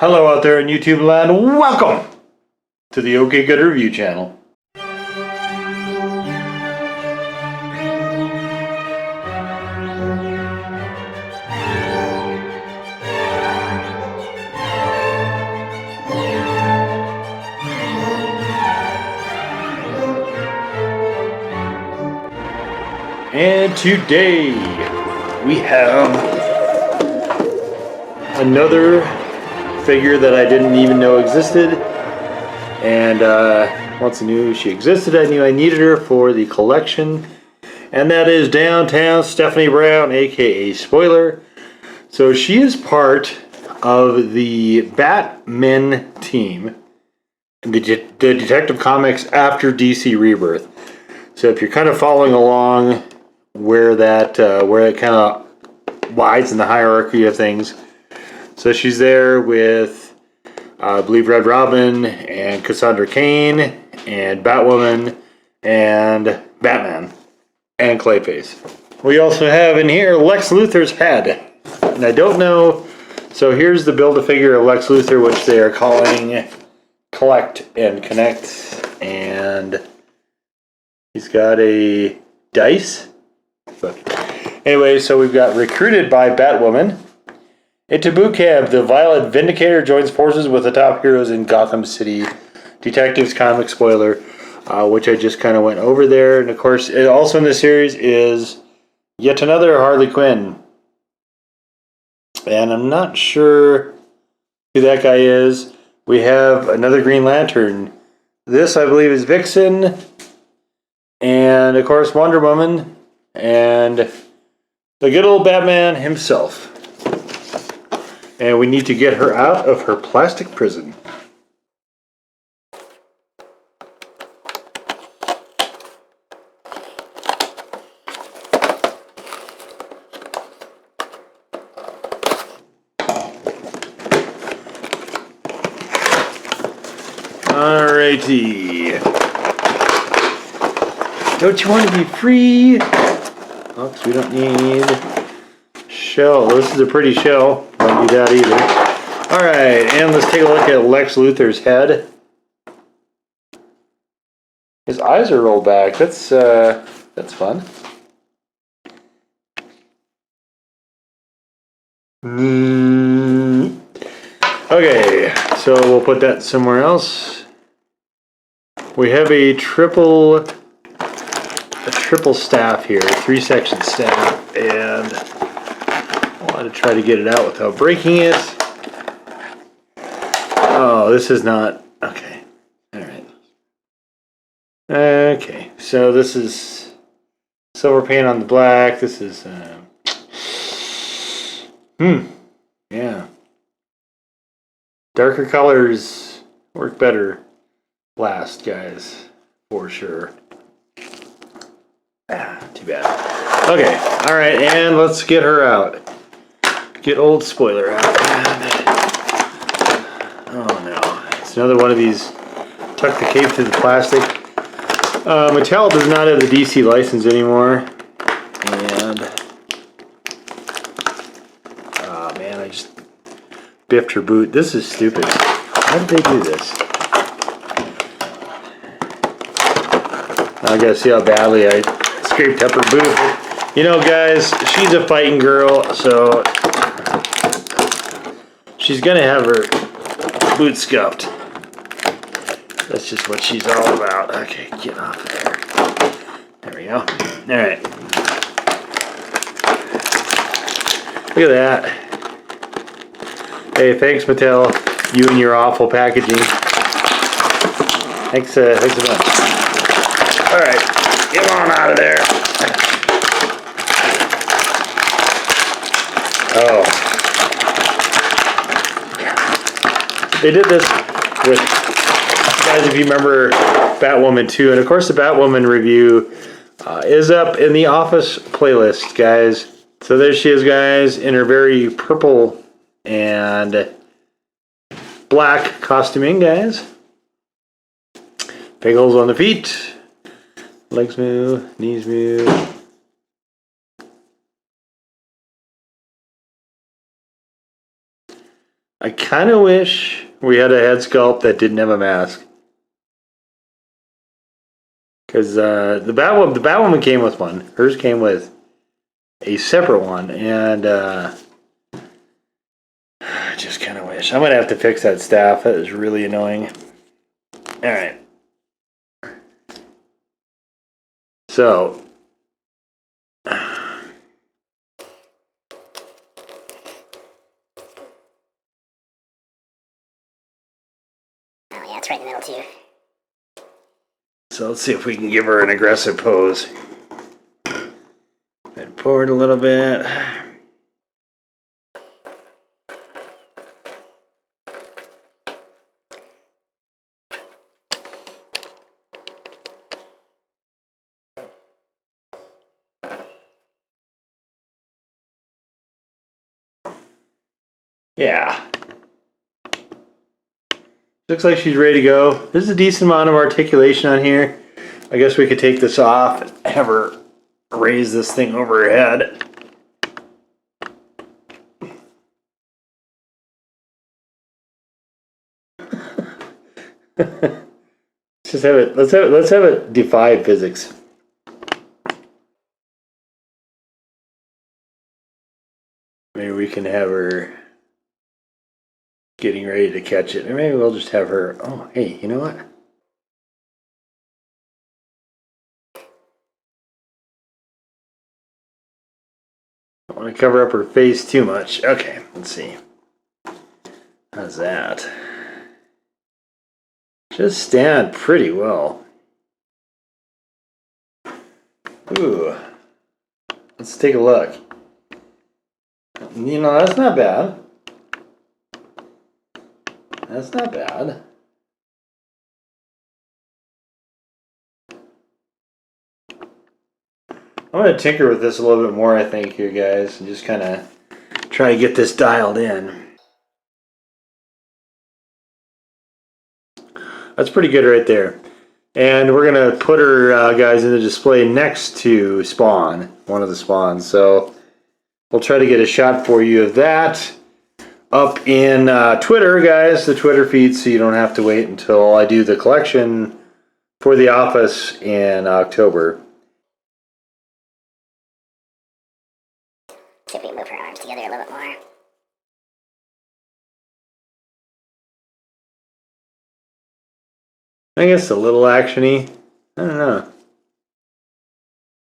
Hello out there in YouTube land, welcome to the OKGoodReview channel. And today we have another figure that I didn't even know existed, and once I knew she existed, I knew I needed her for the collection, and that is Downtown Stephanie Brown, aka Spoiler. So she is part of the Batman team, the Detective Comics after DC Rebirth. So if you're kind of following along where it kind of lies in the hierarchy of things. So she's there with, I believe, Red Robin and Cassandra Cain and Batwoman and Batman and Clayface. We also have in here Lex Luthor's head. And I don't know, so here's the Build-A-Figure of Lex Luthor, which they are calling Collect and Connect. And he's got a dice. But anyway, so we've got recruited by Batwoman. Into boot camp, the Violet Vindicator joins forces with the top heroes in Gotham City. Detectives comic spoiler, which I just kind of went over there. And of course, also in the series is yet another Harley Quinn. And I'm not sure who that guy is. We have another Green Lantern. This, I believe, is Vixen. And of course, Wonder Woman. And the good old Batman himself. And we need to get her out of her plastic prison. Alrighty. Don't you want to be free? Oops, we don't need shell. This is a pretty shell. Don't do that either. Alright, and let's take a look at Lex Luthor's head. His eyes are rolled back. That's fun. Okay, so we'll put that somewhere else. We have a triple staff here, 3-section staff, and I want to try to get it out without breaking it. Oh, this is not okay. All right. Okay, so this is silver paint on the black. This is yeah. Darker colors work better last, guys, for sure. Too bad. Okay, all right, and let's get her out. Get old Spoiler out. Oh no, it's another one of these tuck the cape through the plastic. Mattel does not have the DC license anymore. And oh man, I just biffed her boot. This is stupid. How did they do this? I gotta see how badly I scraped up her boot. You know, guys, she's a fighting girl, so she's gonna have her boot scuffed. That's just what she's all about. Okay, get off of there. There we go. Alright. Look at that. Hey, thanks, Mattel. You and your awful packaging. Thanks a bunch. Alright, get on out of there. Oh. They did this with, guys, if you remember Batwoman 2, and of course the Batwoman review is up in the Office playlist, guys. So there she is, guys, in her very purple and black costuming, guys. Big holes on the feet. Legs move, knees move. I kind of wish we had a head sculpt that didn't have a mask. Because the Batwoman came with one. Hers came with a separate one, and I just kind of wish. I'm gonna have to fix that staff. That is really annoying. All right. So. It's right in the middle too. So let's see if we can give her an aggressive pose. Head forward a little bit. Yeah. Looks like she's ready to go. There's a decent amount of articulation on here. I guess we could take this off and have her raise this thing over her head. Let's have it defy physics. Maybe we can have her getting ready to catch it. Or maybe we'll just have her, oh, hey, you know what? I don't want to cover up her face too much. Okay, let's see. How's that? Just stand pretty well. Ooh. Let's take a look. You know, that's not bad. That's not bad. I'm going to tinker with this a little bit more, I think, here, guys, and just kind of try to get this dialed in. That's pretty good right there. And we're going to put her, guys, in the display next to Spawn, one of the Spawns. So we'll try to get a shot for you of that up in Twitter, guys, the Twitter feed, so you don't have to wait until I do the collection for The Office in October. See if we can move her arms together a little bit more. I guess a little actiony. I don't know.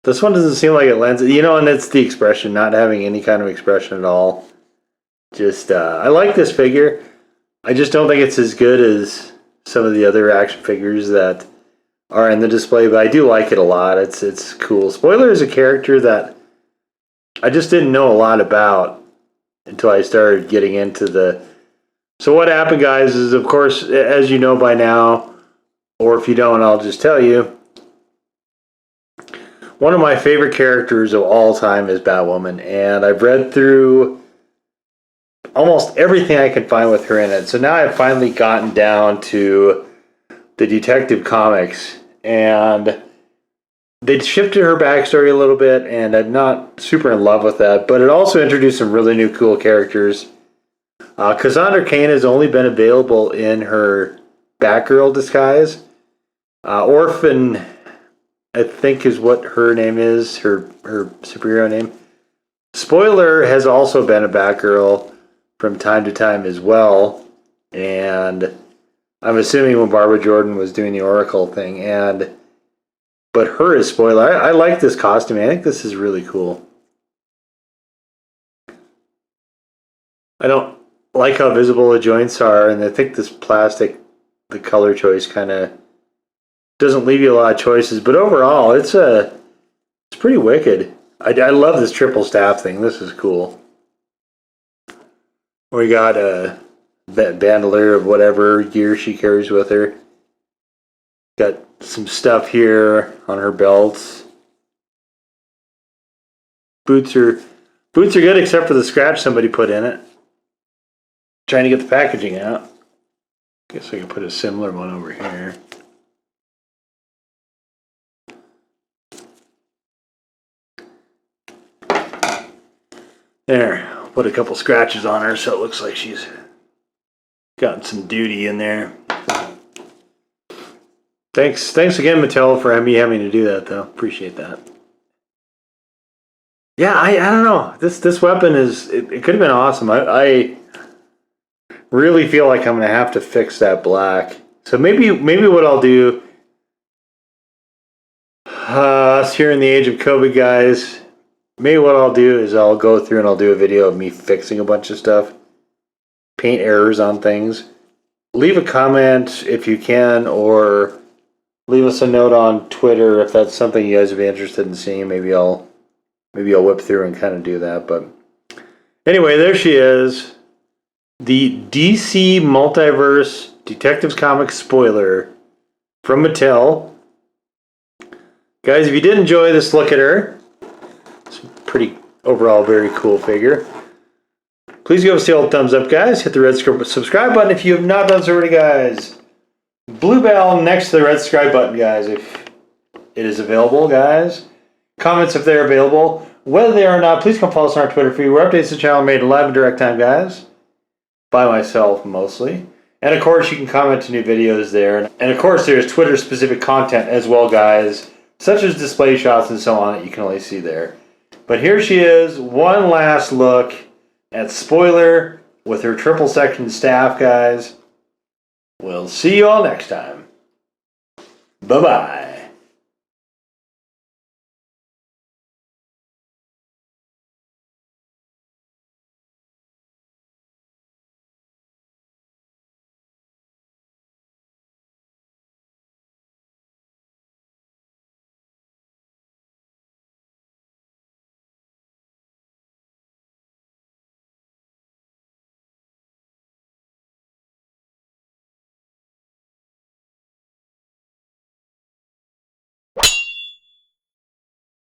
This one doesn't seem like it lends, you know, and it's the expression, not having any kind of expression at all. Just, I like this figure. I just don't think it's as good as some of the other action figures that are in the display, but I do like it a lot. It's cool. Spoiler is a character that I just didn't know a lot about until I started getting into the... So what happened, guys, is, of course, as you know by now, or if you don't, I'll just tell you, one of my favorite characters of all time is Batwoman, and I've read through almost everything I can find with her in it. So now I've finally gotten down to the Detective Comics, and they shifted her backstory a little bit, and I'm not super in love with that, but it also introduced some really new cool characters. Cassandra Cain has only been available in her Batgirl disguise. Orphan, I think, is what her name is, her superhero name. Spoiler has also been a Batgirl from time to time as well, and I'm assuming when Barbara Jordan was doing the Oracle thing, but her is Spoiler. I like this costume. I think this is really cool. I don't like how visible the joints are, and I think this plastic, the color choice kind of doesn't leave you a lot of choices, but overall, it's pretty wicked. I love this triple staff thing. This is cool. We got a bandolier of whatever gear she carries with her. Got some stuff here on her belts. Boots are good except for the scratch somebody put in it. Trying to get the packaging out. Guess I can put a similar one over here. There, put a couple scratches on her so it looks like she's Gotten some duty in there. Thanks again, Mattel, for me having to do that, though. Appreciate that. Yeah, I don't know. This weapon is it could have been awesome. I really feel like I'm gonna have to fix that black. So maybe what I'll do. Us here in the age of COVID, guys. Maybe what I'll do is I'll go through and I'll do a video of me fixing a bunch of stuff. Paint errors on things. Leave a comment if you can, or leave us a note on Twitter if that's something you guys would be interested in seeing. Maybe I'll whip through and kind of do that. But anyway, there she is. The DC Multiverse Detective Comics spoiler from Mattel. Guys, if you did enjoy this look at her, it's a pretty overall very cool figure. Please give us the old thumbs up, guys. Hit the red subscribe button if you have not done so already, guys. Blue bell next to the red subscribe button, guys, if it is available, guys. Comments if they're available. Whether they are or not, please come follow us on our Twitter feed. We're updates to the channel made live in direct time, guys. By myself, mostly. And of course, you can comment to new videos there. And of course, there's Twitter-specific content as well, guys, such as display shots and so on that you can only see there. But here she is, one last look at Spoiler with her triple section staff, guys. We'll see you all next time. Bye-bye.